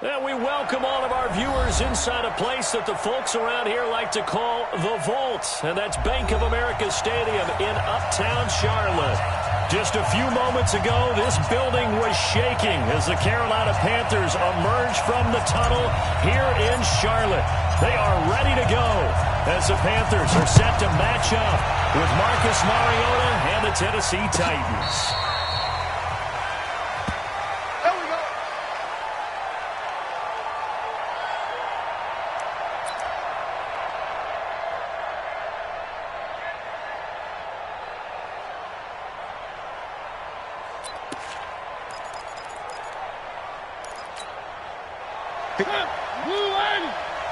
And we welcome all of our viewers inside a place that the folks around here like to call the Vault. And that's Bank of America Stadium in Uptown Charlotte. Just a few moments ago, this building was shaking as the Carolina Panthers emerged from the tunnel here in Charlotte. They are ready to go as the Panthers are set to match up with Marcus Mariota and the Tennessee Titans.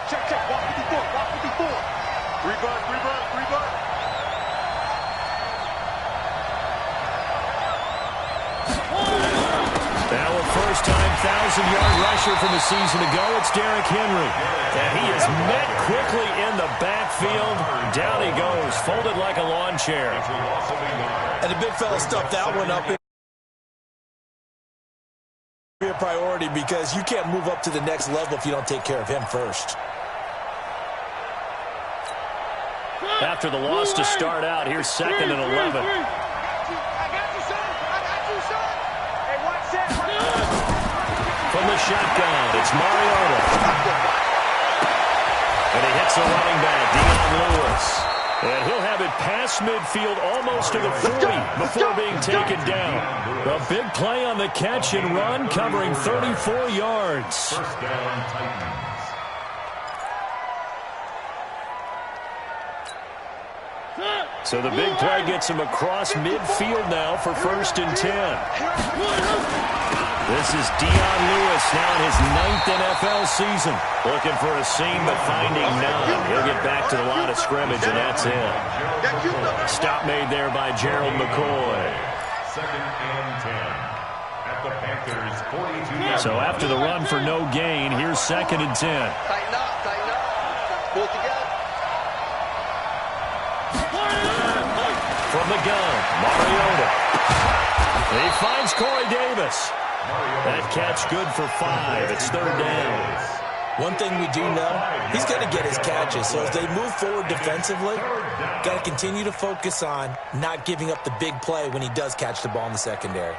Check, walk 54. Reverse. Now a first-time 1,000-yard rusher from a season ago, it's Derrick Henry. And he is met quickly in the backfield. Down he goes, folded like a lawn chair. And the big fella stuffed that one up. A priority because you can't move up to the next level if you don't take care of him first. After the loss to start out, here's 2nd and 11. I got you, son. Hey, watch that. From the shotgun, it's Mariota. And he hits the running back, Dion Lewis. And he'll have it past midfield almost to the 40 before being taken down. A big play on the catch and run, covering 34 yards. First down, Titans. So the big play gets him across midfield now for 1st and 10. This is Dion Lewis now in his 9th NFL season. Looking for a seam, but finding none. He'll get back to the line of scrimmage, and that's it. Stop made there by Gerald McCoy. 2nd and 10. At the Panthers' 42. So after the run for no gain, here's 2nd and 10. Tighten up. Pull it together. From the gun, Mariota. He finds Corey Davis. That catch good for 5. It's 3rd down. One thing we do know, he's going to get his catches. So as they move forward defensively, got to continue to focus on not giving up the big play when he does catch the ball in the secondary.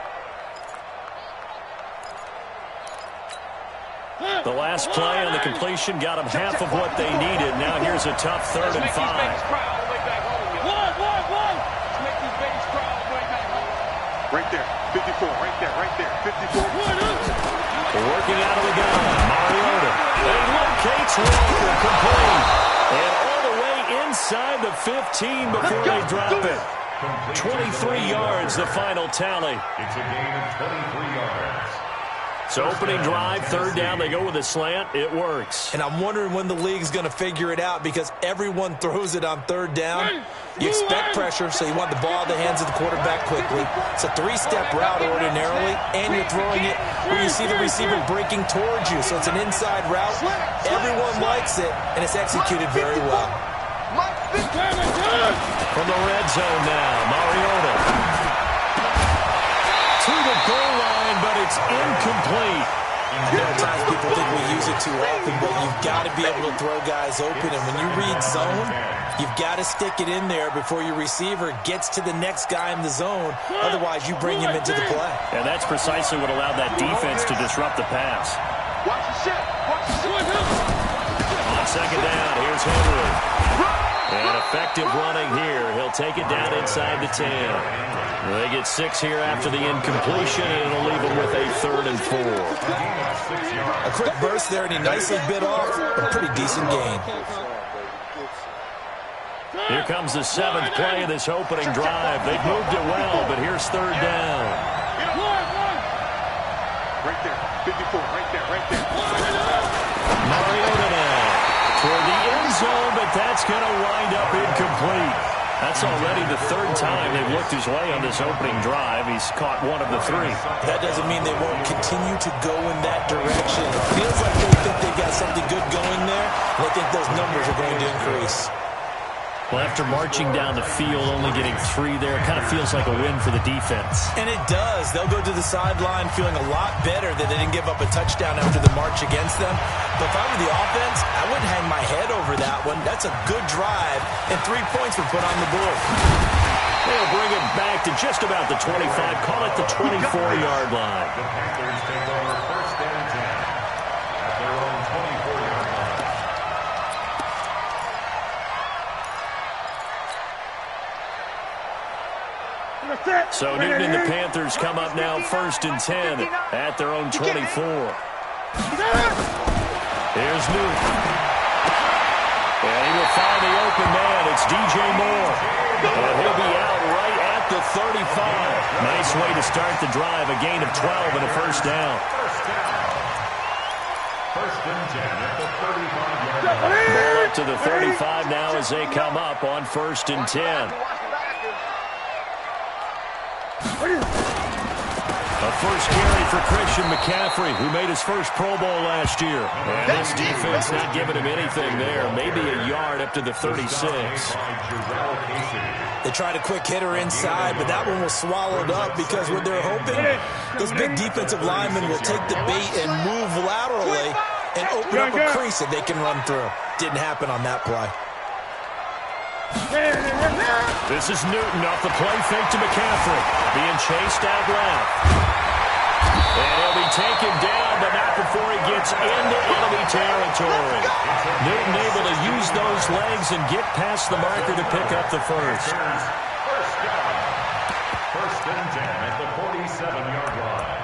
The last play on the completion got him half of what they needed. Now here's a tough 3rd and 5. Right there, 54, right there, 54. Working out of the gun, Mariota. He locates Walker, complete. And all the way inside the 15 before they drop it. 23 yards, the final tally. It's a gain of 23 yards. So opening drive, 3rd down, they go with a slant. It works. And I'm wondering when the league's going to figure it out because everyone throws it on 3rd down. You expect pressure, so you want the ball in the hands of the quarterback quickly. It's a 3-step route ordinarily, and you're throwing it where you see the receiver breaking towards you. So it's an inside route. Everyone likes it, and it's executed very well. From the red zone now, Mariota. To the goal line, but it's incomplete. There are times people think we use it too often, but you've got to be able to throw guys open. And when you read zone, you've got to stick it in there before your receiver gets to the next guy in the zone. Otherwise, you bring him into the play. And that's precisely what allowed that defense to disrupt the pass. Watch the shit. On 2nd down, here's Henry. And effective running here. He'll take it down inside the 10. They get 6 here after the incompletion, and it'll leave them with a 3rd and 4. A quick burst there, and he nicely bit off a pretty decent gain. Here comes the 7th play of this opening drive. They've moved it well, but here's 3rd down. Right there, 54, right there. Mariota now toward the end zone, but that's going to wind up incomplete. That's already the 3rd time they've looked his way on this opening drive. He's caught 1 of the 3. That doesn't mean they won't continue to go in that direction. It feels like they think they've got something good going there, and they think those numbers are going to increase. Well, after marching down the field, only getting 3 there, it kind of feels like a win for the defense. And it does. They'll go to the sideline feeling a lot better that they didn't give up a touchdown after the march against them. But if I were the offense, I wouldn't hang my head over that one. That's a good drive, and 3 points were put on the board. They'll bring it back to just about the 25. Call it the 24-yard line. The Panthers take over first and 10 at their own 24-yard line. So Newton and the Panthers come up now first and 10 at their own 24. Here's Newton. And he will find the open man. It's DJ Moore. And he'll be out right at the 35. Nice way to start the drive. A gain of 12 and a first down. First and 10 at the 35-yard line. Ball up to the 35 now as they come up on first and 10. A first carry for Christian McCaffrey, who made his first Pro Bowl last year. And this defense not giving him anything there. Maybe a yard up to the 36. They tried a quick hitter inside, but that one was swallowed up because what they're hoping, those big defensive linemen will take the bait and move laterally and open up a crease that they can run through. Didn't happen on that play. This is Newton off the play fake to McCaffrey. Being chased out left. And he'll be taken down, but not before he gets into enemy territory. Newton able to use those legs and get past the marker to pick up the first. First down. First and 10 at the 47-yard line.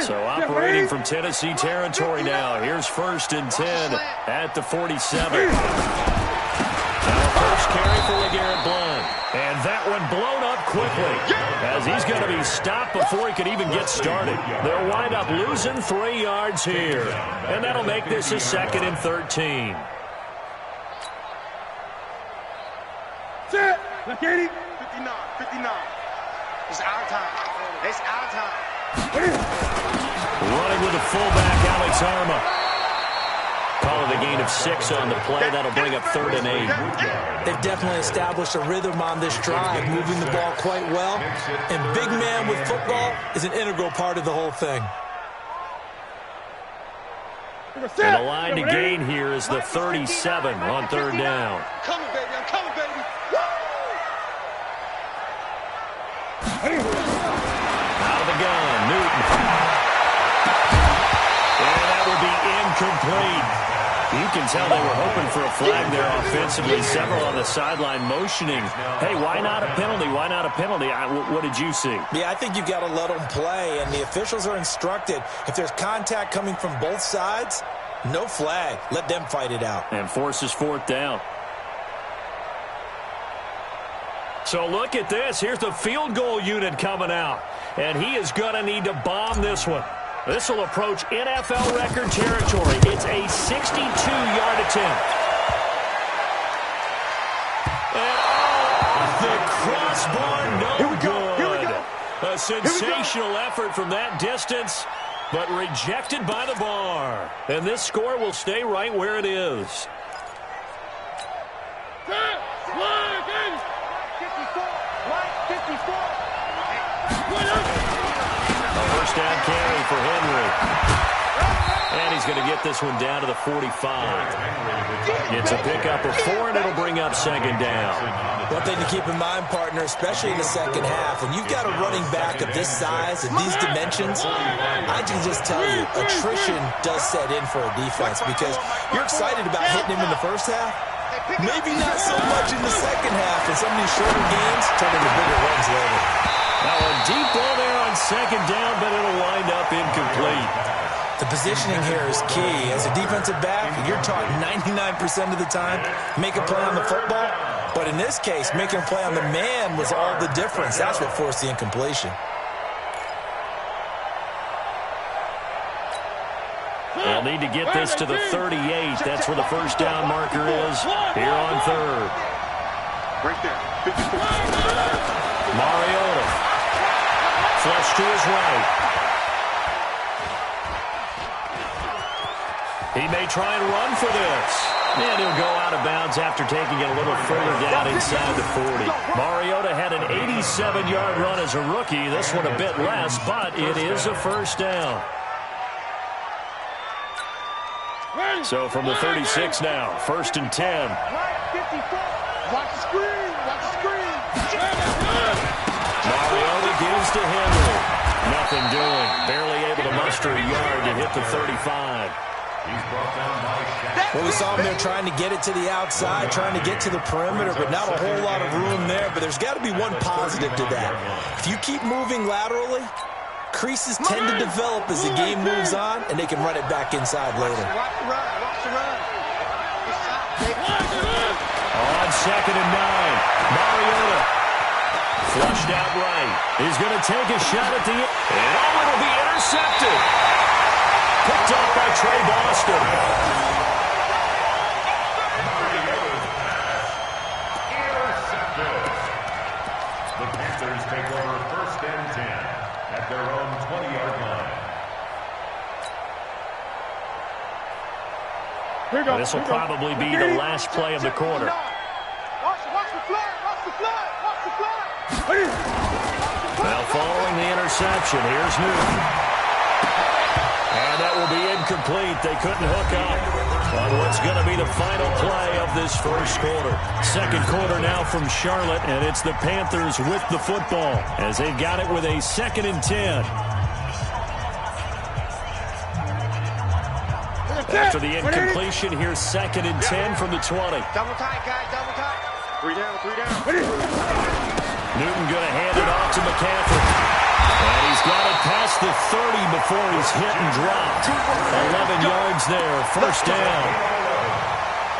So operating from Tennessee territory now. Here's first and 10 at the 47. Now first carry for LeGarrette Blount. And that one blown up quickly as he's going to be stopped before he could even get started. They'll wind up losing 3 yards here. And that'll make this a second and 13. Set. Look at it. 59. 59. It's our time. It's our time. Running with the fullback, Alex Arma. Call it a gain of 6 on the play. That'll bring up 3rd and 8. They've definitely established a rhythm on this drive, moving the ball quite well. And big man with football is an integral part of the whole thing. And the line to gain here is the 37 on 3rd down. Coming, baby. I'm coming, baby. Out of the gun, Newton. And that would be incomplete. You can tell they were hoping for a flag there offensively. Several on the sideline motioning. Hey, why not a penalty? Why not a penalty? What did you see? Yeah, I think you've got to let them play, and the officials are instructed. If there's contact coming from both sides, no flag. Let them fight it out. And forces 4th down. So look at this. Here's the field goal unit coming out. And he is going to need to bomb this one. This will approach NFL record territory. It's a 62-yard attempt. And off the crossbar, no good. A sensational effort from that distance, but rejected by the bar. And this score will stay right where it is. 54. A first down carry for Henry. And he's going to get this one down to the 45. It's a pickup of 4, and it'll bring up 2nd down. One thing to keep in mind, partner, especially in the second half, when you've got a running back of this size and these dimensions, I can just tell you, attrition does set in for a defense because you're excited about hitting him in the first half. Maybe not so much in the second half, and some of these shorter games turn into bigger runs later. Now a deep ball there on 2nd down, but it'll wind up incomplete. The positioning here is key. As a defensive back, you're taught 99% of the time, make a play on the football. But in this case, making a play on the man was all the difference. That's what forced the incompletion. They'll need to get this to the 38. That's where the first down marker is here on 3rd. Right there. 54. Mariota. Flush to his right. He may try and run for this. And he'll go out of bounds after taking it a little further down inside the 40. Mariota had an 87-yard run as a rookie. This one a bit less, but it is a first down. So from the 36 now, 1st and 10. Watch the screen. Watch the screen. Mariota gives to Henry. Nothing doing. Barely able to muster a yard to hit the 35. Well, we saw him there trying to get it to the outside, trying to get to the perimeter, but not a whole lot of room there. But there's got to be one positive to that. If you keep moving laterally, creases tend to develop as the game moves on, and they can run it back inside later. Watch the run. Watch the run. On 2nd and 9, Mariota flushed out right. He's going to take a shot at the end. And it'll be intercepted. Picked up by Trey Boston. Intercepted. The Panthers take over 1st and 10 at their own 20-yard line. This will probably be the last play of the quarter. Watch the flood. Watch the flood. Watch the flood. Well, following the interception, here's Newton. And that will be incomplete. They couldn't hook up on what's going to be the final play of this first quarter. Second quarter now from Charlotte, and it's the Panthers with the football as they've got it with a 2nd and 10. After the incompletion, here's 2nd and 10 from the 20. Double tight, guys. Double tight. 3 down. 3 down. Newton going to hand it off to McCaffrey. And he's got it past the 30 before he's hit and dropped. 11 yards there, first down.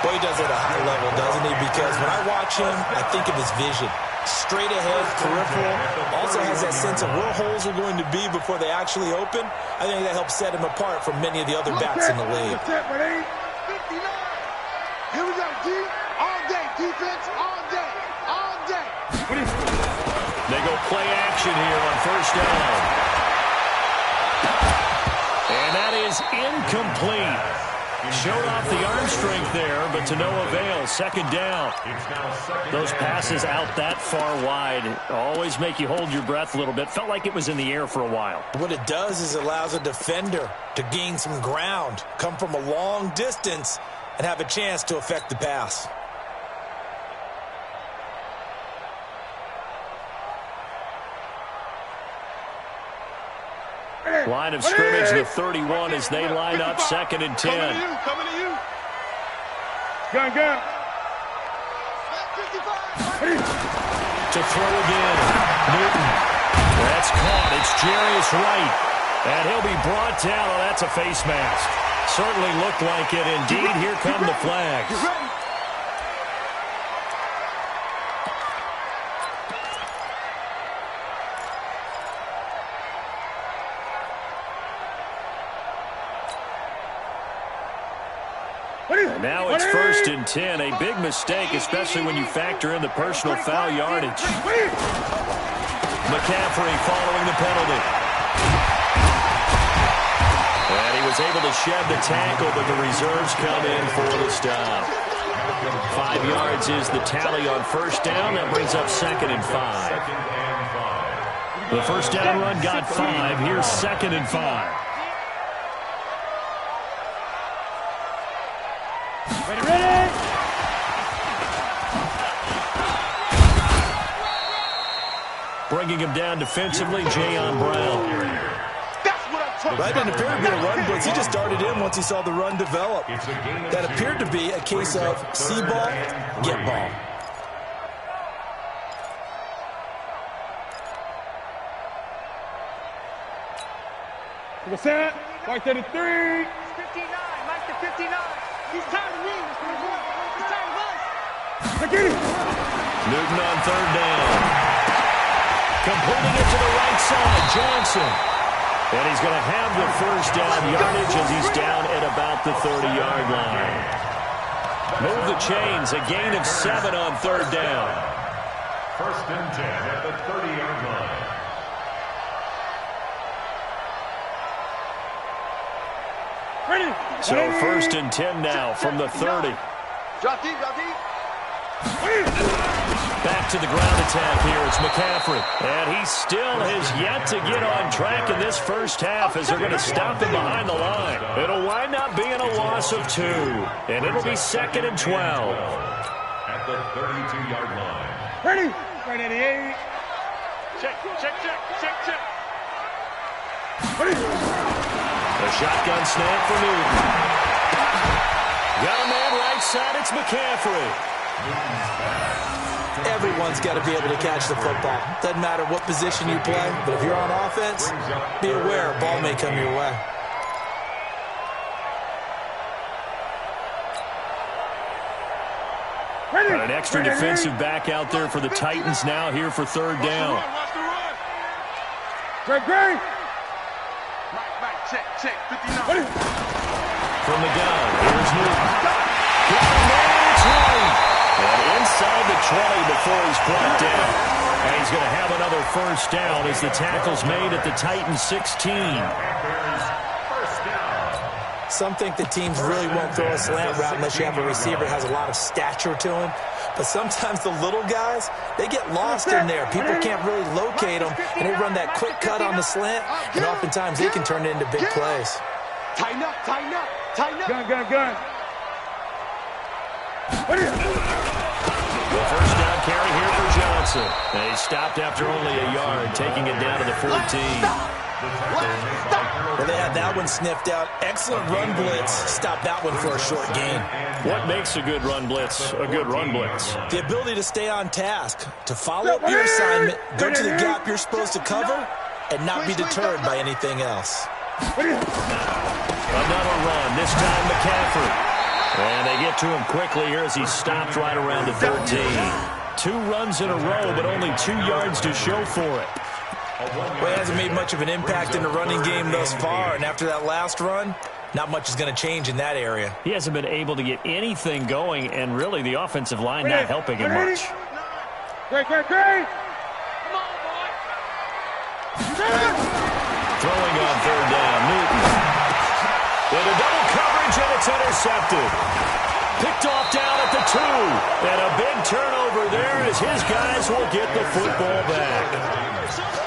Boy, he does it at a high level, doesn't he? Because when I watch him, I think of his vision. Straight ahead, peripheral. Also has that sense of where holes are going to be before they actually open. I think that helps set him apart from many of the other backs in the league. 59. Here we go, D. All day. Defense, all day. All day. They go play action here on first down. And that is incomplete. Showed off the arm strength there, but to no avail. 2nd down. Those passes out that far wide always make you hold your breath a little bit. Felt like it was in the air for a while. What it does is it allows a defender to gain some ground, come from a long distance, and have a chance to affect the pass. Line of scrimmage, the 31 as they line up 2nd and 10. Coming to you. Gun. To throw again. Newton. That's caught. It's Jarius Wright. And he'll be brought down. Oh, that's a face mask. Certainly looked like it. Indeed, here come the flags. And now it's 1st and 10. A big mistake, especially when you factor in the personal foul yardage. McCaffrey following the penalty. And he was able to shed the tackle, but the reserves come in for the stop. 5 yards is the tally on first down. That brings up 2nd and 5. The first down run got 5. Here's 2nd and 5. Ready? Bringing him down defensively, Jayon Brown. That didn't appear to be a run blitz. He just darted in once he saw the run develop. That appeared to be a case of see ball, get ball. What's that? White 33. 59. Mike to 59. He's tired of me. He's tired of us. Newton on 3rd down. Completing it to the right side, Johnson. And he's going to have the first down yardage as he's down at about the 30-yard line. Move the chains, a gain of 7 on 3rd down. First and 10 at the 30-yard line. Ready. So first and 10 now from the 30. Drop deep, drop deep. Back to the ground attack here. It's McCaffrey. And he still has yet to get on track in this first half as they're going to stop him behind the line. It'll wind up being a loss of 2. And it'll be second and 12. At the 32-yard line. Ready. Right at the 8. Check. Ready. A shotgun snap for Newton. Got a man right side. It's McCaffrey. Everyone's got to be able to catch the football. Doesn't matter what position you play, but if you're on offense, be aware a ball may come your way. Got an extra defensive back out there for the Titans now here for third down. Great. Check. 59. From the gun, here's Newton. Got a man, it's right. And inside the 20 before he's brought down. And he's going to have another first down as the tackle's made at the Titans 16. Some think that teams really won't throw a slant route unless you have a receiver that has a lot of stature to him. But sometimes the little guys, they get lost in there. People can't really locate them, and they run that quick cut on the slant, and oftentimes they can turn it into big plays. Tighten up. Gun. The first down carry here for Johnson. And he stopped after only a yard, taking it down to the 14. Well, they had that one sniffed out. Excellent run blitz. Stop that one for a short gain. What makes a good run blitz a good run blitz? The ability to stay on task, to follow up your assignment, go to the gap you're supposed to cover, and not be deterred by anything else. Another run, this time McCaffrey. And they get to him quickly here as he stopped right around the 13. 2 runs in a row, but only 2 yards to show for it. Well, he hasn't made much of an impact in the running game thus far, and after that last run, not much is going to change in that area. He hasn't been able to get anything going, and really the offensive line not helping him much. Great. Come on, boy. Throwing on third down, Newton. With a double coverage, and it's intercepted. Picked off down at the 2. And a big turnover there as his guys will get the football back.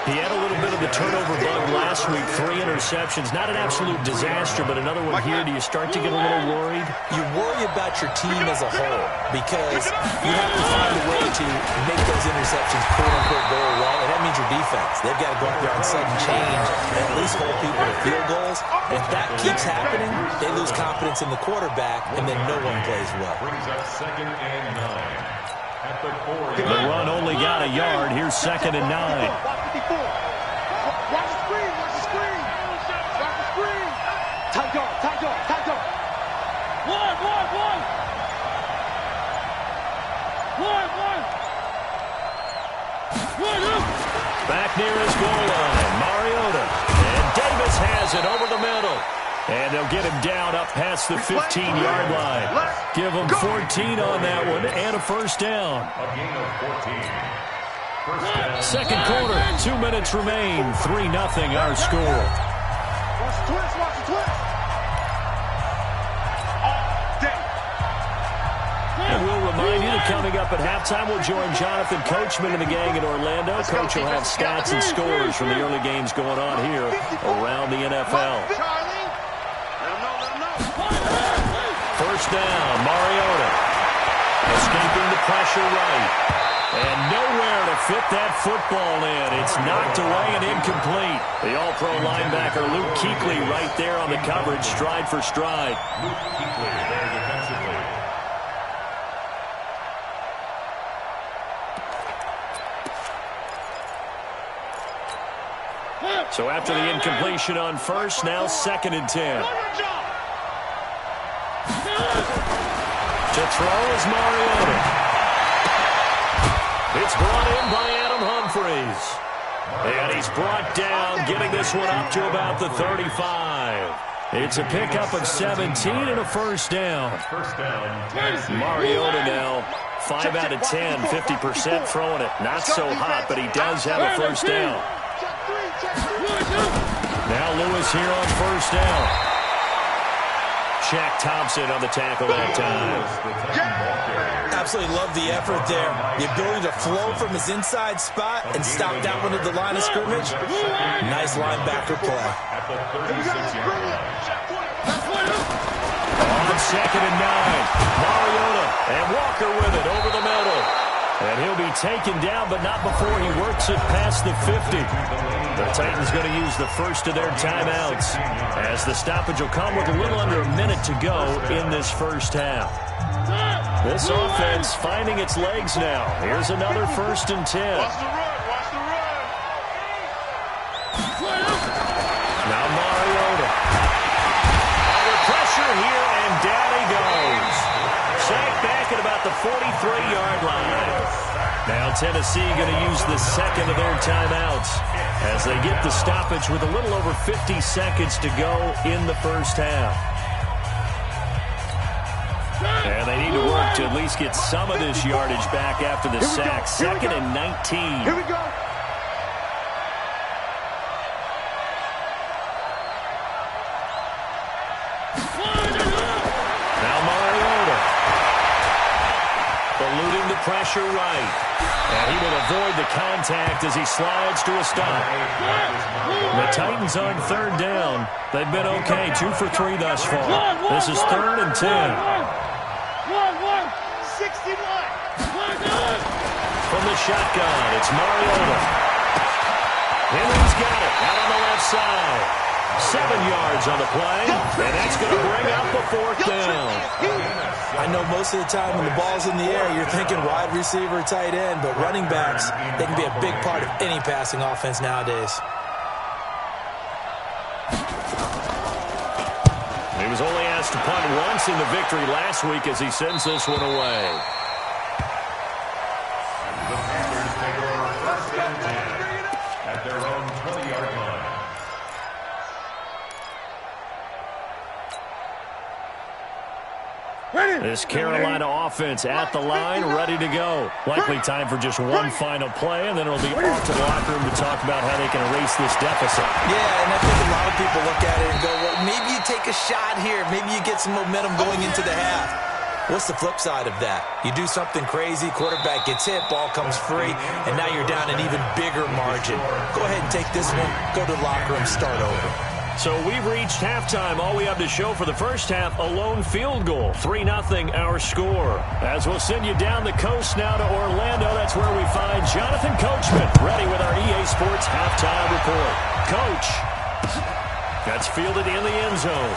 He had a little bit of the turnover bug last week. 3 interceptions. Not an absolute disaster, but another one here. Do you start to get a little worried? You worry about your team as a whole because you have to find a way to make those interceptions quote-unquote go away, and that means your defense. They've got to go out there on sudden change and at least hold people to field goals. And if that keeps happening, they lose confidence in the quarterback, and then no one plays well. Brings up second and 9. At the 4. The run only got a yard. Here's second and 9. Watch the screen. Tight guard. One. Back near his goal line, Mariota. And Davis has it over the middle. And they'll get him down up past the 15-yard line. Give him 14 on that one and a first down. A gain of 14. First down. Second quarter, 2 minutes remain. 3-0 our score. Watch the twist. And we'll remind you that coming up at halftime, we'll join Jonathan Coachman and the gang in Orlando. Coach will have stats and scores from the early games going on here around the NFL. First down, Mariota. Escaping the pressure right. And nowhere to fit that football in. It's knocked away and incomplete. The all-pro linebacker Luke Kuechly right there on the coverage, stride for stride. Luke Kuechly there defensively. So after the incompletion on first, now second and 10. To throw is Mariota. It's brought in by Adam Humphries. And he's brought down, getting this one up to about the 35. It's a pickup of 17 and a first down. First down, Tennessee. Mariota now 5 out of 10, 50% throwing it. Not so hot, but he does have a first down. Now Lewis here on first down. Shaq Thompson on the tackle that time. Absolutely love the effort there. The ability to flow from his inside spot and stop that one at the line of scrimmage. Nice linebacker play. On 2nd and 9, Mariota and Walker with it over the middle. And he'll be taken down, but not before he works it past the 50. The Titans going to use the first of their timeouts, as the stoppage will come with a little under a minute to go in this first half. This offense finding its legs now. Here's another 1st and 10. Watch the run. Watch the run. Now Mariota. Under pressure here, and down he goes. Sacked back at about the 43-yard line. Now Tennessee going to use the second of their timeouts as they get the stoppage with a little over 50 seconds to go in the first half. And they need to work to at least get some of this yardage back after the sack. 2nd and 19. Here we go. Now Mariota. Eluding the pressure right. And he will avoid the contact as he slides to a stop. The Titans on 3rd down. They've been okay. 2 for 3 thus far. This is 3rd and 10. 61. From the shotgun, it's Mariota. Henry's got it out on the left side. 7 yards on the play, and that's going to bring up a 4th down. I know most of the time when the ball's in the air, you're thinking wide receiver, tight end, but running backs, they can be a big part of any passing offense nowadays. He was only asked to punt once in the victory last week as he sends this one away. The Panthers take over 1st and 10 at their own 20-yard line. This Carolina offense at the line, ready to go. Likely time for just one final play, and then it'll be off to the locker room to talk about how they can erase this deficit. Yeah, and I think a lot of people look at it and go, well, maybe you take a shot here. Maybe you get some momentum going into the half. What's the flip side of that? You do something crazy, quarterback gets hit, ball comes free, and now you're down an even bigger margin. Go ahead and take this one, go to the locker room, start over. So we've reached halftime. All we have to show for the first half, a lone field goal. 3-0 our score. As we'll send you down the coast now to Orlando, that's where we find Jonathan Coachman, ready with our EA Sports halftime report. Coach, that's fielded in the end zone.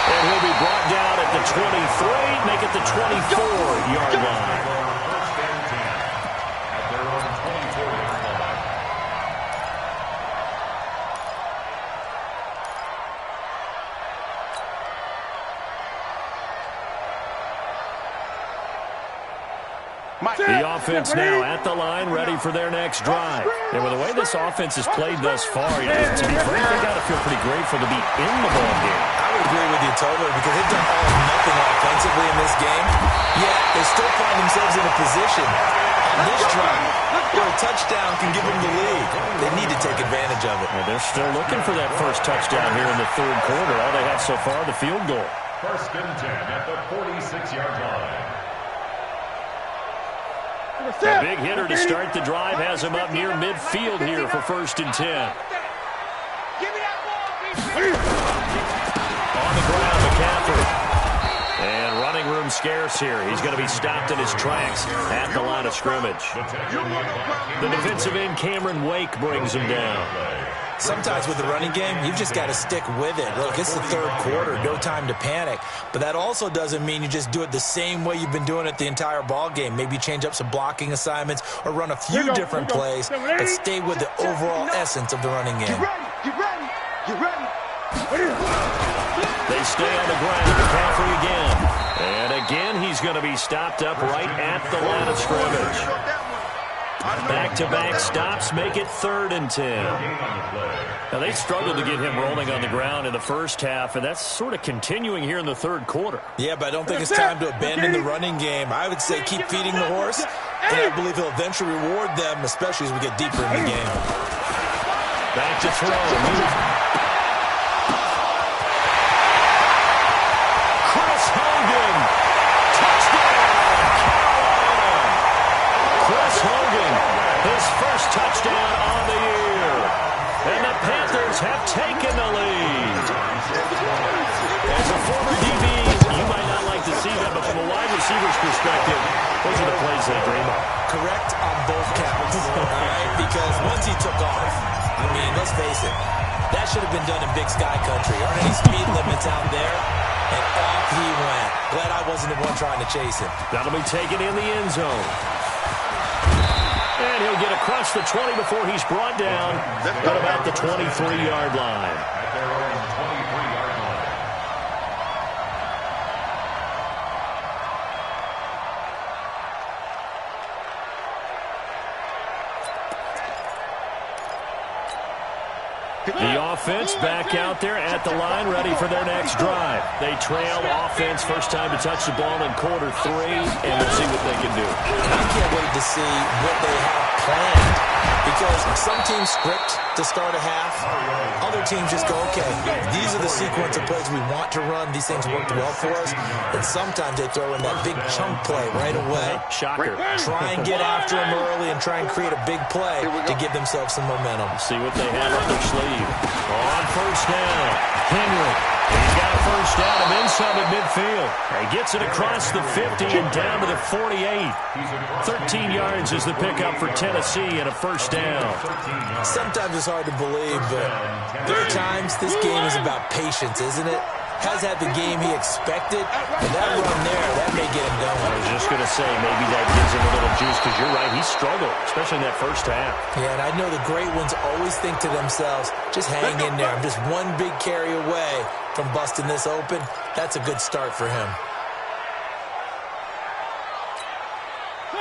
And he'll be brought down at the 23, make it the 24-yard line. 1st and 10 at their own 24-yard line. The offense now at the line, ready for their next drive. And with the way this offense has played thus far, to be frank, they got to feel pretty grateful to be in the ball game. I would agree with you totally because they've done all or nothing offensively in this game. Yet they still find themselves in a position on this drive where a touchdown can give them the lead. They need to take advantage of it. And they're still looking for that first touchdown here in the 3rd quarter. All they have so far, the field goal. 1st and 10 at the 46-yard line. A big hitter to start the drive has him up near midfield here for 1st and 10. On the ground, McCaffrey. And running room scarce here. He's going to be stopped in his tracks at the line of scrimmage. The defensive end, Cameron Wake, brings him down. Sometimes with the running game, you've just got to stick with it. Look, it's the 3rd quarter, no time to panic. But that also doesn't mean you just do it the same way you've been doing it the entire ball game. Maybe change up some blocking assignments or run a few different plays, but stay with the overall essence of the running game. Get ready. Get ready. They stay on the ground. McCaffrey again. And again, he's going to be stopped up right at the line of scrimmage. Back-to-back stops make it 3rd and 10. Now, they struggled to get him rolling on the ground in the first half, and that's sort of continuing here in the 3rd quarter. Yeah, but I don't think it's time to abandon the running game. I would say keep feeding the horse, and I believe he'll eventually reward them, especially as we get deeper in the game. Back to throw. His first touchdown on the year. And the Panthers have taken the lead. As a former DB, you might not like to see that, but from a wide receiver's perspective, those are the plays they dream of. Correct on both counts, all right? Because once he took off, I mean, let's face it, that should have been done in Big Sky Country. Aren't any speed limits out there? And off he went. Glad I wasn't the one trying to chase him. That'll be taken in the end zone. And he'll get across the 20 before he's brought down at about the 23-yard line. At their own 23-yard line. The offense back out there at the line, ready for their next drive. They trail offense, first time to touch the ball in quarter 3, and we'll see what they can do. I can't wait to see what they have planned, because some teams script to start a half. Other teams just go, okay, these are the sequence of plays we want to run. These things worked well for us. And sometimes they throw in that big chunk play right away. Shocker. Try and get after them early and try and create a big play to give themselves some momentum. See what they have up their sleeve. On first down, Henry. He's got a first down of inside at midfield. He gets it across the 50 and down to the 48. 13 yards is the pickup for Tennessee and a first down. Sometimes it's hard to believe, but there are times this game is about patience, isn't it? Has had the game he expected, but that run there, that may get him going. I was just going to say, maybe that gives him a little juice, because you're right, he struggled, especially in that first half. Yeah, and I know the great ones always think to themselves, just hang in there. I'm just one big carry away from busting this open. That's a good start for him.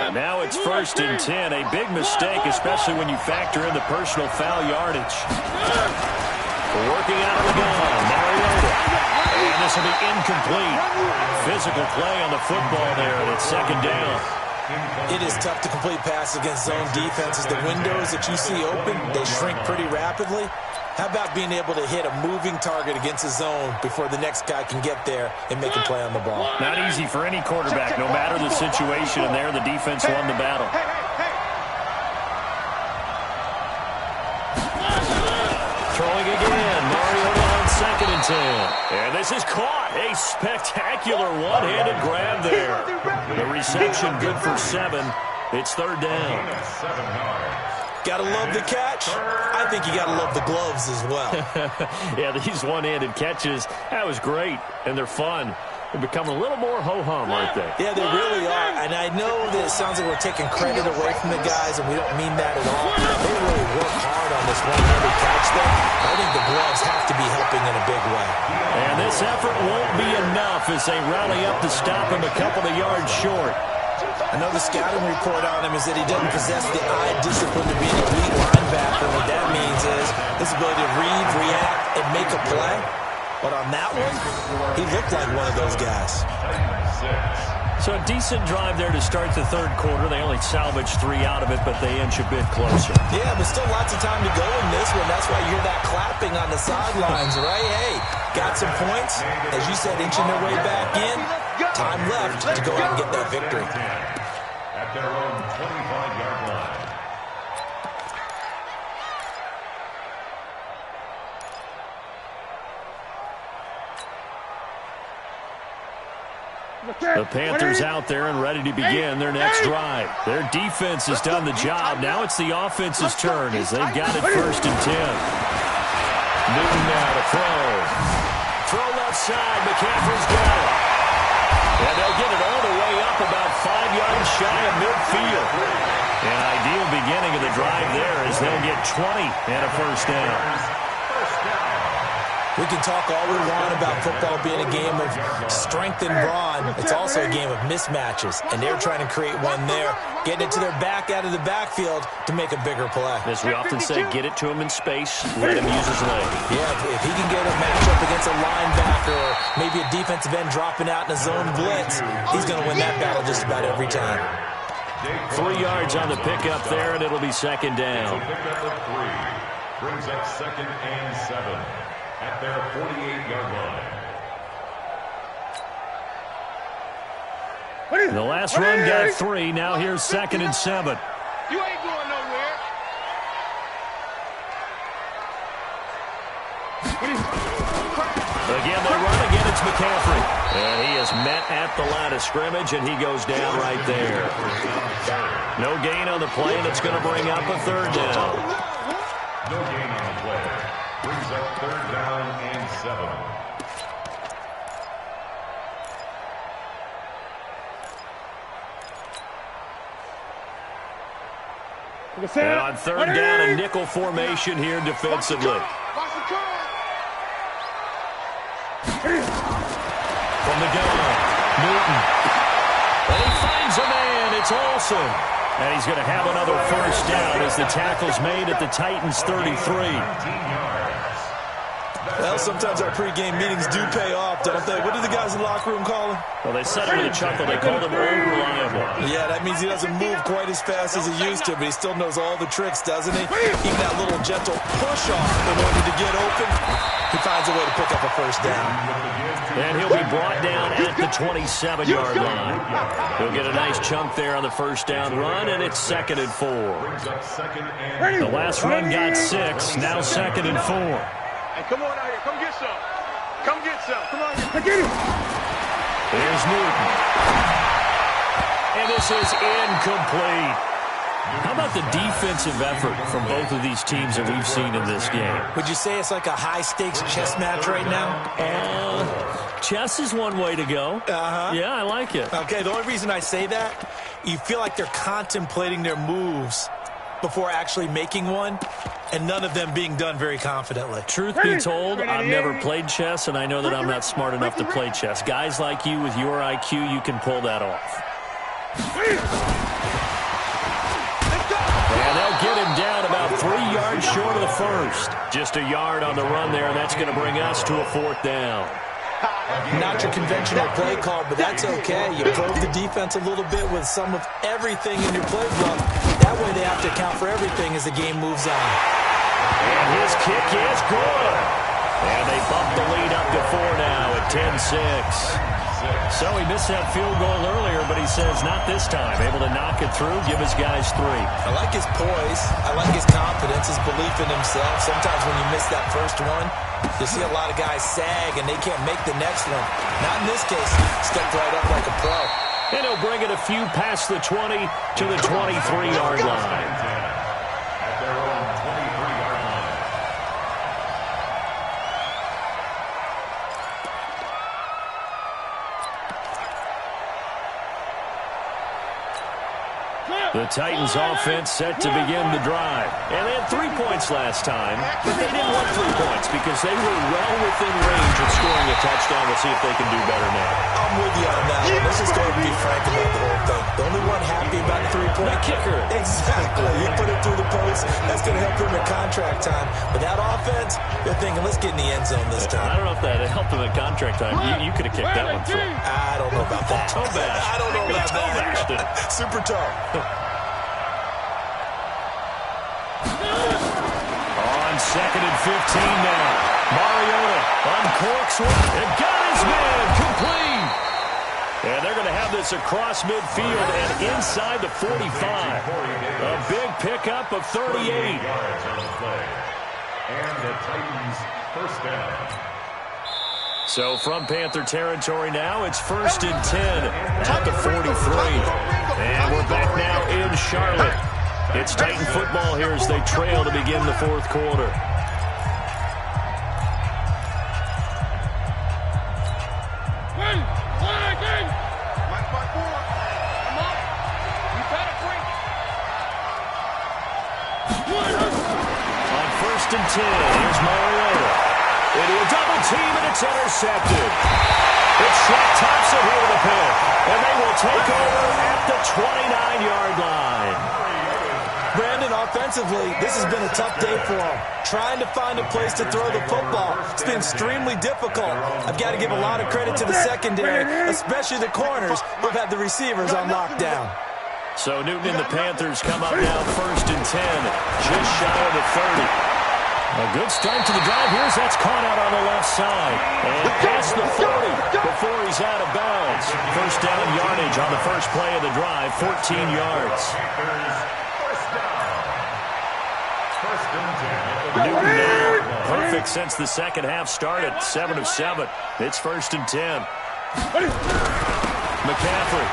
And now it's 1st and 10, a big mistake, especially when you factor in the personal foul yardage. Working out of the gun, Mariota. And this will be incomplete. Physical play on the football there, and it's 2nd down. It is tough to complete passes against zone defenses. The windows that you see open, they shrink pretty rapidly. How about being able to hit a moving target against a zone before the next guy can get there and make a play on the ball? Not easy for any quarterback, no matter the situation, and there the defense won the battle. Throwing again, Mariota on 2nd and 10. And this is caught. A spectacular one-handed grab there. The reception good for 7. It's 3rd down. 7 yards. Gotta love the catch. I think you gotta love the gloves as well. Yeah, these one-handed catches, that was great, and they're fun. They're becoming a little more ho-hum, aren't they? Yeah, they really are. And I know that it sounds like we're taking credit away from the guys, and we don't mean that at all. They really work hard on this one-handed catch there. I think the gloves have to be helping in a big way. And this effort won't be enough as they rally up to stop him a couple of yards short. I know the scouting report on him is that he doesn't possess the eye discipline to be an elite linebacker. What that means is his ability to read, react, and make a play. But on that one, he looked like one of those guys. So a decent drive there to start the 3rd quarter. They only salvaged 3 out of it, but they inch a bit closer. Yeah, but still lots of time to go in this one. That's why you hear that clapping on the sidelines, right? Hey, got some points. As you said, inching their way back in. Time left to go out and get that victory. At their own 25-yard line. The Panthers out there and ready to begin their next drive. Their defense has done the job. Now it's the offense's turn as they've got it 1st and 10. Newton now to throw. Throw left side. McCaffrey's got it. And they'll get it all the way up about 5 yards shy of midfield. An ideal beginning of the drive there as they'll get 20 and a first down. We can talk all we want about football being a game of strength and brawn. It's also a game of mismatches, and they're trying to create one there, getting it to their back out of the backfield to make a bigger play. As we often say, get it to him in space, let him use his leg. Yeah, if he can get a matchup against a linebacker or maybe a defensive end dropping out in a zone blitz, he's going to win that battle just about every time. 3 yards on the pickup there, and it'll be second down. Pickup of 3 brings up 2nd and 7 at their 48-yard line. The last run got 3. Now here's 2nd and 7. You ain't going nowhere. Again, they run. Again, it's McCaffrey. And he is met at the line of scrimmage, and he goes down right there. No gain on the play, and it's going to bring up a 3rd down. No gain on the play. Brings up 3rd down and 7. And on 3rd down, a nickel formation here defensively. Watch the curl. From the gun, Newton. And he finds a man. It's Olsen. And he's going to have another 1st down as the tackle's made at the Titans' 33. Well, sometimes our pregame meetings do pay off, don't they? What do the guys in the locker room call him? Well, they said it with a chuckle. They called him unreliable. Yeah, that means he doesn't move quite as fast as he used to, but he still knows all the tricks, doesn't he? Even that little gentle push-off in order to get open, he finds a way to pick up a 1st down. And he'll be brought down at the 27-yard line. He'll get a nice chunk there on the 1st down run, and it's 2nd and 4. The last run got 6, now 2nd and 4. Hey, come on out here. Come get some. Come get some. Come on. Get him. Here's Newton. And this is incomplete. How about the defensive effort from both of these teams that we've seen in this game? Would you say it's like a high-stakes chess match right now? Chess is one way to go. Yeah, I like it. Okay, the only reason I say that, you feel like they're contemplating their moves before actually making one, and none of them being done very confidently. Truth be told, I've never played chess, and I know that I'm not smart enough to play chess. Guys like you with your IQ, you can pull that off. And they'll get him down about 3 yards short of the 1st. Just a yard on the run there, and that's going to bring us to a 4th down. Not your conventional play call, but that's okay. You probe the defense a little bit with some of everything in your playbook. That way they have to account for everything as the game moves on. And his kick is good. And they bump the lead up to 4 now at 10-6. So he missed that field goal earlier, but he says not this time. Able to knock it through, give his guys 3. I like his poise. I like his confidence, his belief in himself. Sometimes when you miss that first one, you see a lot of guys sag and they can't make the next one. Not in this case. Stepped right up like a pro. And he'll bring it a few past the 20 to the 23-yard line. At their own 23-yard line. The Titans offense set to begin the drive. And they had 3 points last time, but they didn't want 3 points because they were well within range of scoring a touchdown. We'll see if they can do better now. I'm with you on that one. Let's just go ahead and be frank about the whole thing. The only one happy about the 3-point kicker. Exactly. He put it through the post. That's going to help him in contract time. But that offense, they're thinking, let's get in the end zone this time. I don't know if that helped him in contract time. You could have kicked that one through. I don't know about that. Toe bash. I don't know about that. Super toe. On 2nd and 15 now. Mariota uncorks one and got his man complete. And they're going to have this across midfield and inside the 45. A big pickup of 38. Yards on the play. And the Titans' 1st down. So from Panther territory now, it's 1st and 10 at the 43. And we're back now in Charlotte. It's Titan football here as they trail to begin the 4th quarter. On 1st and 10, here's Mariota. into a double team, and it's intercepted. It's Shrek Thompson here with a pick, and they will take over at the 29-yard line. Brandon, offensively, this has been a tough day for him. Trying to find a place to throw the football. It's been extremely difficult. I've got to give a lot of credit to the secondary, especially the corners who've had the receivers on lockdown. So Newton and the Panthers come up now 1st and 10, just shy of the 30. A good start to the drive. Here's that's caught out on the left side. And past the 40 before he's out of bounds. First down yardage on the first play of the drive, 14 yards. Newton now perfect since the second half started. 7 of 7. It's 1st and 10. McCaffrey.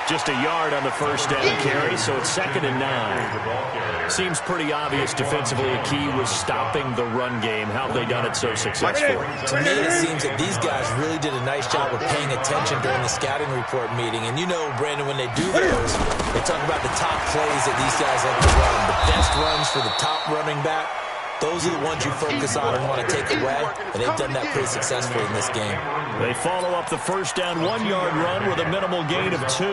Just a yard on the first down carry, so it's 2nd and 9. Seems pretty obvious defensively a key was stopping the run game. How have they done it so successfully? To me, it seems that these guys really did a nice job of paying attention during the scouting report meeting. And you know, Brandon, when they do those, they talk about the top plays that these guys like to run. The best runs for the top running back. Those are the ones you focus on and want to take away, and they've done that pretty successfully in this game. They follow up the first down 1-yard run with a minimal gain of 2.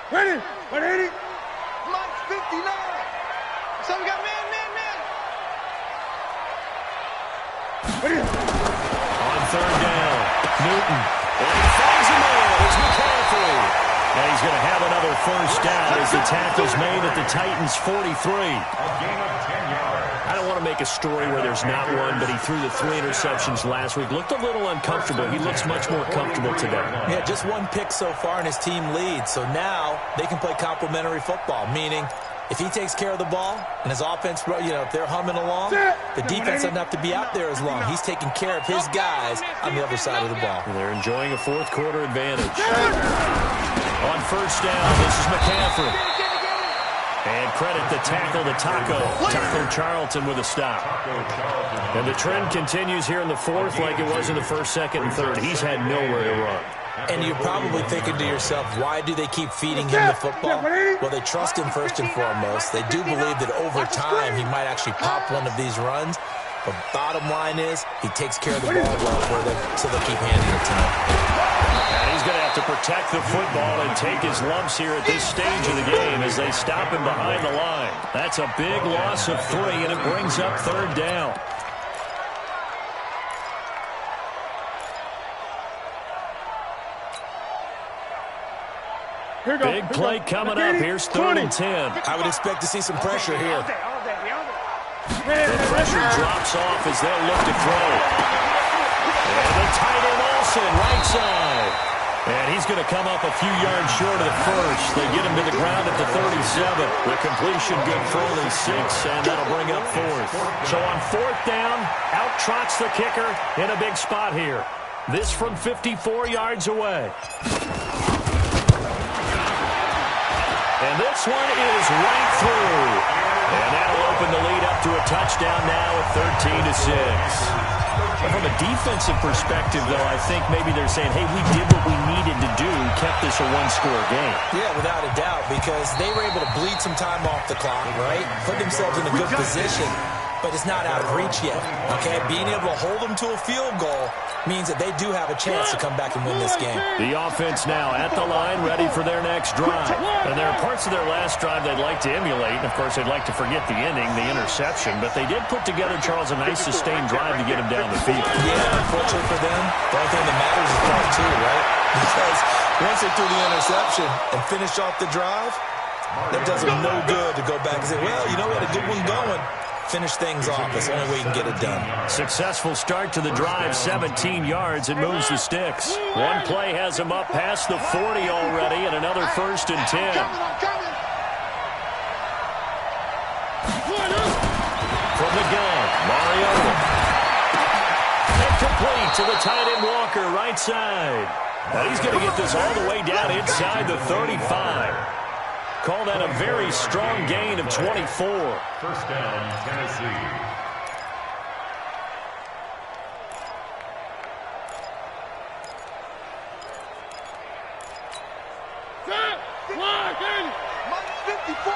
Ready? 180. Mike 59. So we got man. On 3rd down, Newton. And he finds a man. It's McCaffrey. And he's going to have another first down as the tackle's made at the Titans' 43. I don't want to make a story where there's not one, but he threw the 3 interceptions last week. Looked a little uncomfortable. He looks much more comfortable today. Yeah, just 1 pick so far and his team leads. So now they can play complementary football, meaning if he takes care of the ball and his offense, if they're humming along, the defense doesn't have to be out there as long. He's taking care of his guys on the other side of the ball. And they're enjoying a 4th quarter advantage. On first down, this is McCaffrey. And credit the tackle to Taco Charlton with a stop. And the trend continues here in the 4th like it was in the 1st, 2nd, and 3rd. He's had nowhere to run. And you're probably thinking to yourself, why do they keep feeding him the football? Well, they trust him first and foremost. They do believe that over time he might actually pop one of these runs. But bottom line is he takes care of the ball well for them, so they'll keep handing it to him. And he's going to have to protect the football and take his lumps here at this stage of the game as they stop him behind the line. That's a big loss of 3, and it brings up 3rd down. Big play coming up. Here's 3rd and 10. I would expect to see some pressure here. The pressure drops off as they'll look to throw. And the tight end Olsen, right side. And he's going to come up a few yards short of the first. They get him to the ground at the 37. The completion good for only 6, and that'll bring up 4th. So on 4th down, out trots the kicker in a big spot here. This from 54 yards away. And this one is right through. And that'll open the lead up to a touchdown now at 13-6. From a defensive perspective, though, I think maybe they're saying, hey, we did what we needed to do, kept this a 1-score game. Yeah, without a doubt, because they were able to bleed some time off the clock, right? Put themselves in a good position, but it's not out of reach yet, okay? Being able to hold them to a field goal means that they do have a chance to come back and win this game. The offense now at the line, ready for their next drive. And there are parts of their last drive they'd like to emulate. And, of course, they'd like to forget the ending, the interception. But they did put together, Charles, a nice sustained drive to get him down the field. Yeah, unfortunately for them, the only thing that matters is part 2, right? Because once they threw the interception and finished off the drive, that does them no good to go back and say, well, you know what, a good one going. Finish things off. That's the only way you can get it done. Successful start to the drive, 17 yards, and moves the sticks. One play has him up past the 40 already, and another 1st and 10. From the gun, Mariota. And complete to the tight end Walker, right side. Now he's going to get this all the way down inside the 35. Call that a very strong gain of 24. First down, Tennessee. Mike 54.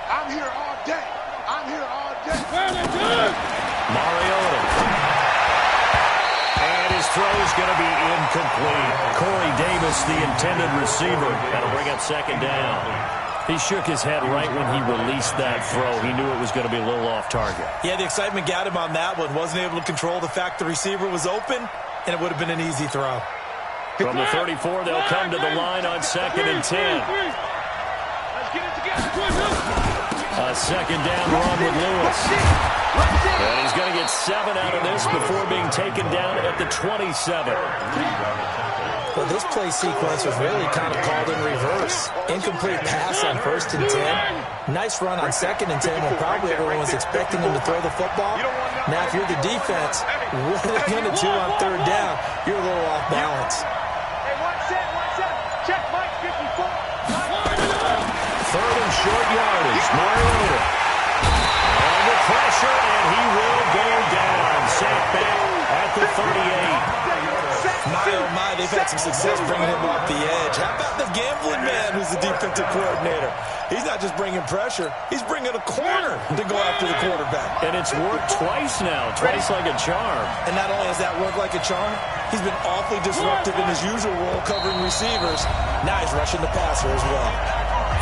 I'm here all day. I'm here all day. Mariota. And his throw is going to be incomplete. Corey Davis, the intended receiver. That'll bring up second down. He shook his head right when he released that throw. He knew it was going to be a little off target. Yeah, the excitement got him on that one. Wasn't able to control the fact the receiver was open, and it would have been an easy throw. From the 34, they'll come to the line on 2nd and 10. Let's get it together. A second down run with Lewis. And he's going to get 7 out of this before being taken down at the 27. Well, this play sequence was really kind of called in reverse. Incomplete pass on 1st and 10. Nice run on 2nd and 10 when probably everyone was expecting him to throw the football. Now, if you're the defense, what are they going to do on 3rd down? You're a little off balance. Hey, 1 set. Check Mike 54. 3rd and short yardage. Mariota. Under pressure, and he will go down. Sacked back at the 38. My, oh my, they've had some success bringing him off the edge. How about the gambling man who's the defensive coordinator? He's not just bringing pressure, he's bringing a corner to go after the quarterback. And it's worked twice now, twice like a charm. And not only has that worked like a charm, he's been awfully disruptive in his usual role covering receivers. Now he's rushing the passer as well.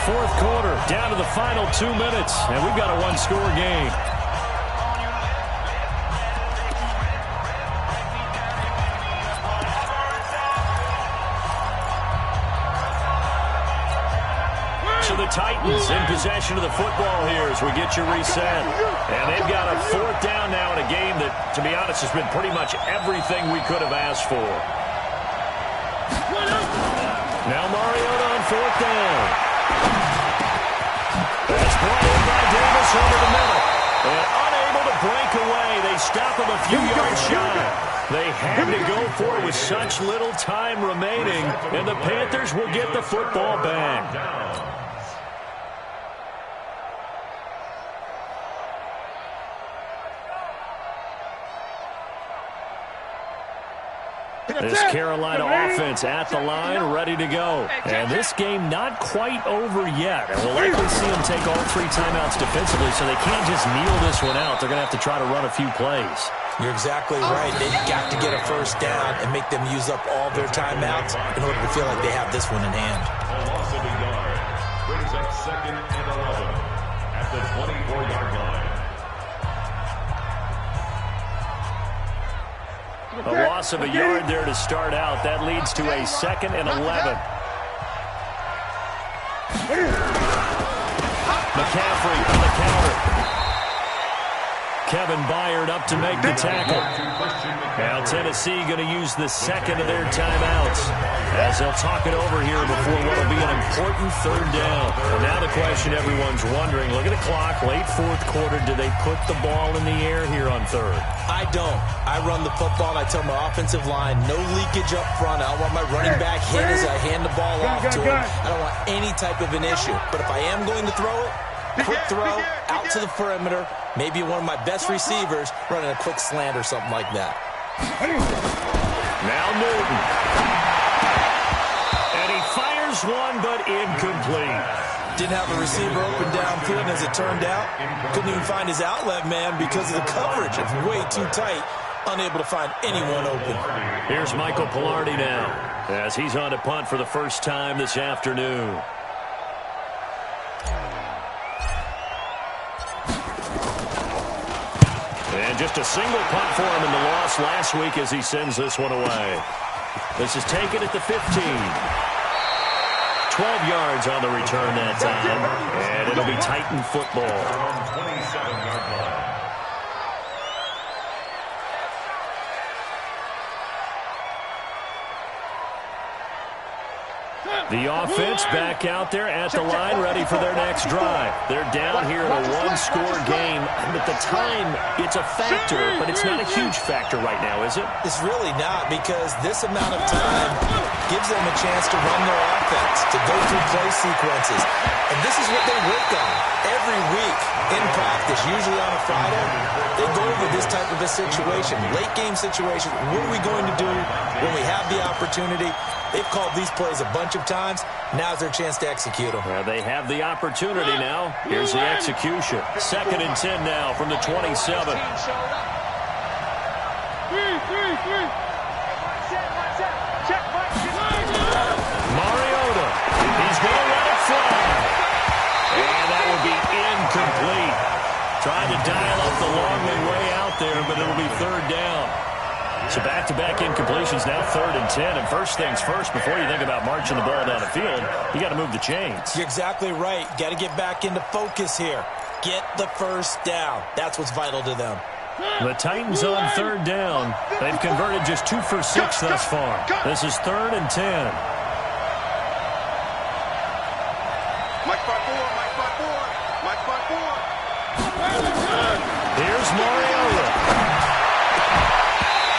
4th quarter, down to the final 2 minutes, and we've got a 1-score game. So the Titans in possession of the football here as we get you reset. And they've got a 4th down now in a game that, to be honest, has been pretty much everything we could have asked for. Now Mariota on 4th down. That's brought in by Davis over the middle. And unable to break away. They stop him a few yards shy. They had to go for it with such little time remaining. And the Panthers will get the football back. This Carolina offense at the line, ready to go. And this game not quite over yet. And we'll likely see them take all 3 timeouts defensively, so they can't just kneel this one out. They're going to have to try to run a few plays. You're exactly right. They've got to get a 1st down and make them use up all their timeouts in order to feel like they have this one in hand. A loss of a yard brings up 2nd and 11 at the 24-yard line. A loss of a yard there to start out. That leads to a 2nd and 11. McCaffrey on the counter. Kevin Byard up to make the tackle. Now Tennessee going to use the 2nd of their timeouts as they'll talk it over here before what will be an important 3rd down. And now the question everyone's wondering, look at the clock, late 4th quarter, do they put the ball in the air here on 3rd? I don't. I run the football and I tell my offensive line, no leakage up front. I don't want my running back hit as I hand the ball off to him. I don't want any type of an issue. But if I am going to throw it, quick throw, out to the perimeter, maybe one of my best receivers running a quick slant or something like that. Now Newton. And he fires one, but incomplete. Didn't have a receiver open downfield, and as it turned out, couldn't even find his outlet man because of the coverage. It's way too tight, unable to find anyone open. Here's Michael Pilardi now as he's on to punt for the first time this afternoon. And just a single punt for him in the loss last week as he sends this one away. This is taken at the 15. 12 yards on the return that time. And it'll be Titan football. 27-yard line. The offense back out there at the line, ready for their next drive. They're down here in a 1-score game. At the time, it's a factor, but it's not a huge factor right now, is it? It's really not, because this amount of time gives gives them a chance to run their offense, to go through play sequences. And this is what they work on every week in practice, usually on a Friday. They go over this type of a situation, late game situation. What are we going to do when we have the opportunity? They've called these plays a bunch of times. Now's their chance to execute them. Well, they have the opportunity now. Here's the execution. 2nd and 10 now from the 27. Mariota. He's going to let it fly. And that will be incomplete. Trying to dial up the long way out there, but it'll be 3rd down. So back-to-back incompletions, now 3rd and 10. And first things first, before you think about marching the ball down the field, you got to move the chains. You're exactly right. Got to get back into focus here. Get the first down. That's what's vital to them. The Titans on 3rd down. They've converted just 2 for 6 thus far. This is 3rd and 10. Here's Mariota.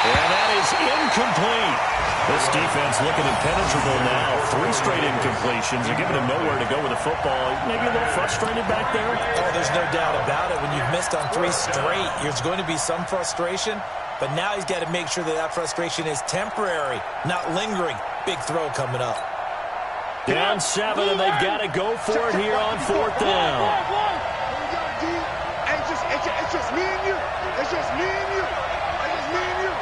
And that is incomplete. This defense looking impenetrable now. 3 straight incompletions. They're giving him nowhere to go with the football. Maybe a little frustrated back there. Oh, there's no doubt about it. When you've missed on 3 straight, there's going to be some frustration. But now he's got to make sure that that frustration is temporary, not lingering. Big throw coming up. Down 7, and they've got to go for it here on 4th down. It's just me and you. It's just me and you. It's just me and you.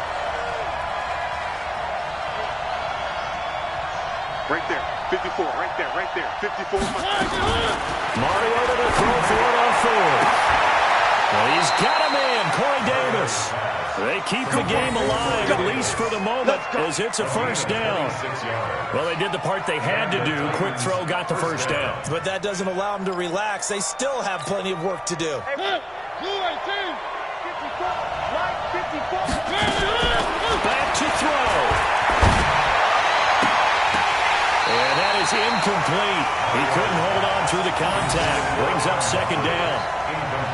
Right there. 54. Right there. Right there. 54. Mariota to throw for it on 4th. Well, he's got a man, Corey Davis. They keep the game alive, at least for the moment, as it's a 1st down. Well, they did the part they had to do. Quick throw got the 1st down. But that doesn't allow them to relax. They still have plenty of work to do. Back to throw. And that is incomplete. He couldn't hold on through the contact. Brings up 2nd down.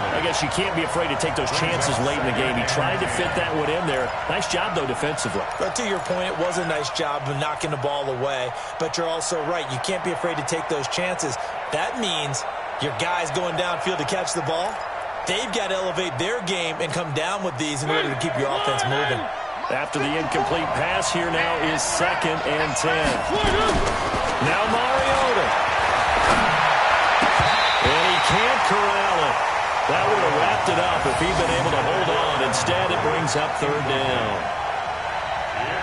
I guess you can't be afraid to take those chances late in the game. He tried to fit that one in there. Nice job, though, defensively. But to your point, it was a nice job of knocking the ball away. But you're also right. You can't be afraid to take those chances. That means your guys going downfield to catch the ball, they've got to elevate their game and come down with these in order to keep your offense moving. After the incomplete pass, here now is 2nd and 10. Now Mariota. And he can't corral it. That would have wrapped it up if he'd been able to hold on. Instead, it brings up 3rd down.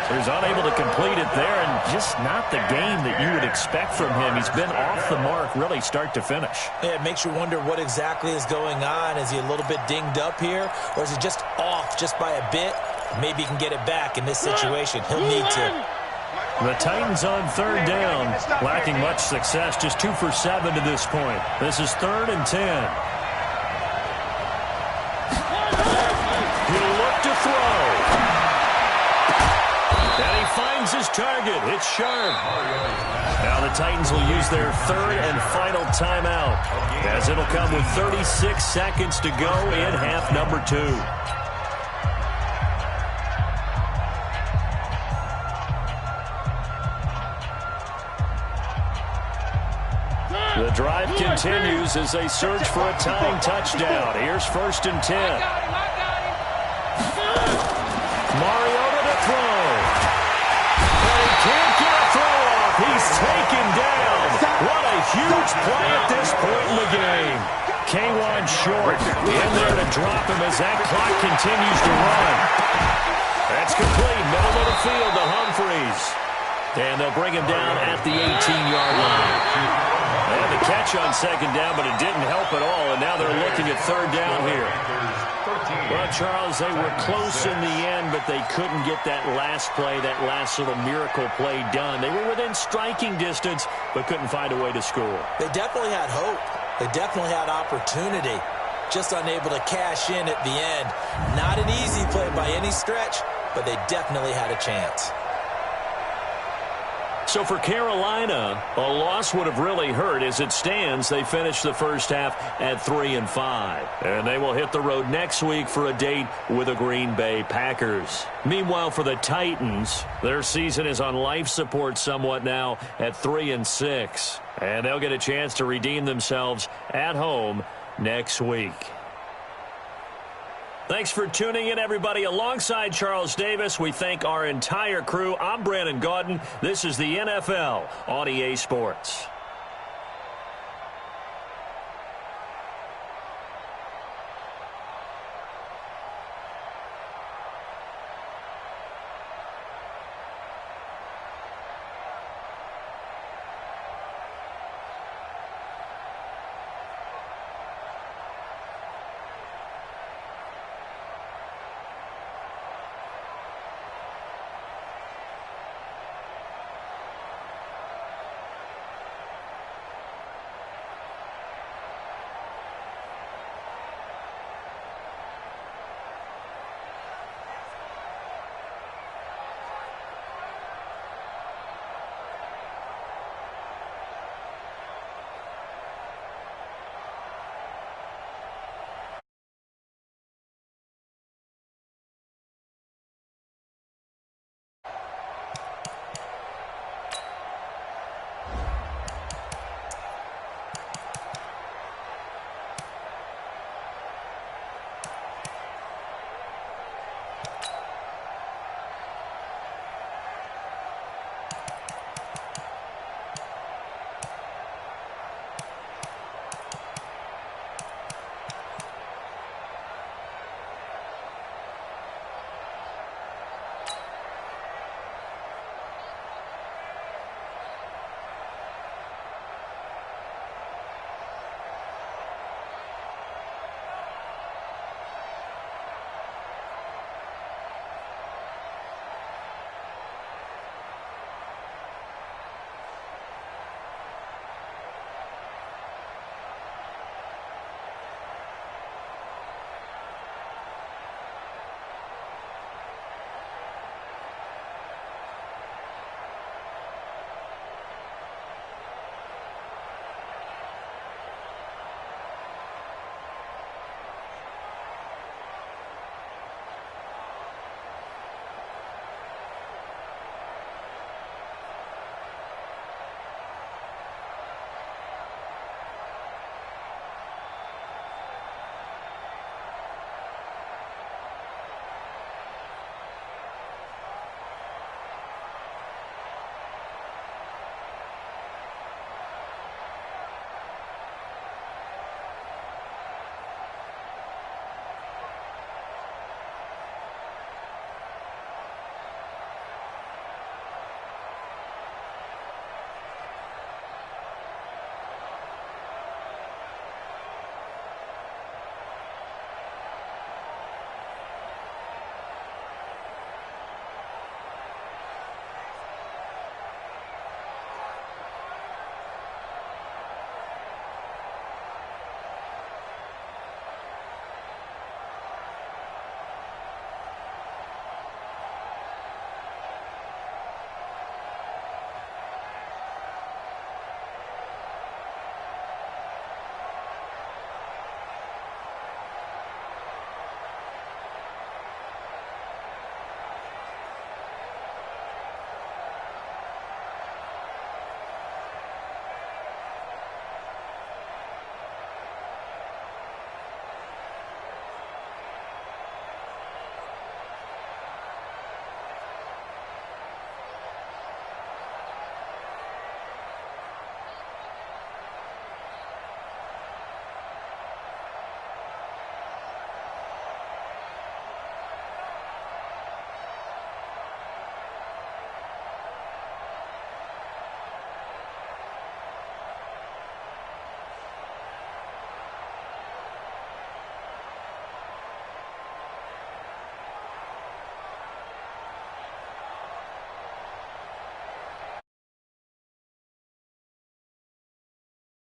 So he's unable to complete it there, and just not the game that you would expect from him. He's been off the mark, really, start to finish. Yeah, it makes you wonder what exactly is going on. Is he a little bit dinged up here, or is he just off just by a bit? Maybe he can get it back in this situation. He'll need to. The Titans on 3rd down, lacking much success, just 2 for 7 to this point. This is 3rd and 10. He'll look to throw. And he finds his target. It's sharp. Now the Titans will use their 3rd and final timeout, as it'll come with 36 seconds to go in half number 2. The drive continues as they search for a tying touchdown. Here's 1st and 10. Mariota to throw. But he can't get a throw off. He's taken down. What a huge play at this point in the game. K1 short in there to drop him as that clock continues to run. That's complete. Middle of the field to Humphreys. And they'll bring him down at the 18-yard line. They had the catch on 2nd down, but it didn't help at all, and now they're looking at 3rd down here. Well, Charles, they were close in the end, but they couldn't get that last play, that last little miracle play done. They were within striking distance, but couldn't find a way to score. They definitely had hope. They definitely had opportunity. Just unable to cash in at the end. Not an easy play by any stretch, but they definitely had a chance. So for Carolina, a loss would have really hurt. As it stands, they finished the first half at 3-5. And they will hit the road next week for a date with the Green Bay Packers. Meanwhile, for the Titans, their season is on life support somewhat now at 3-6. And they'll get a chance to redeem themselves at home next week. Thanks for tuning in, everybody. Alongside Charles Davis, we thank our entire crew. I'm Brandon Gaudin. This is the NFL on EA Sports.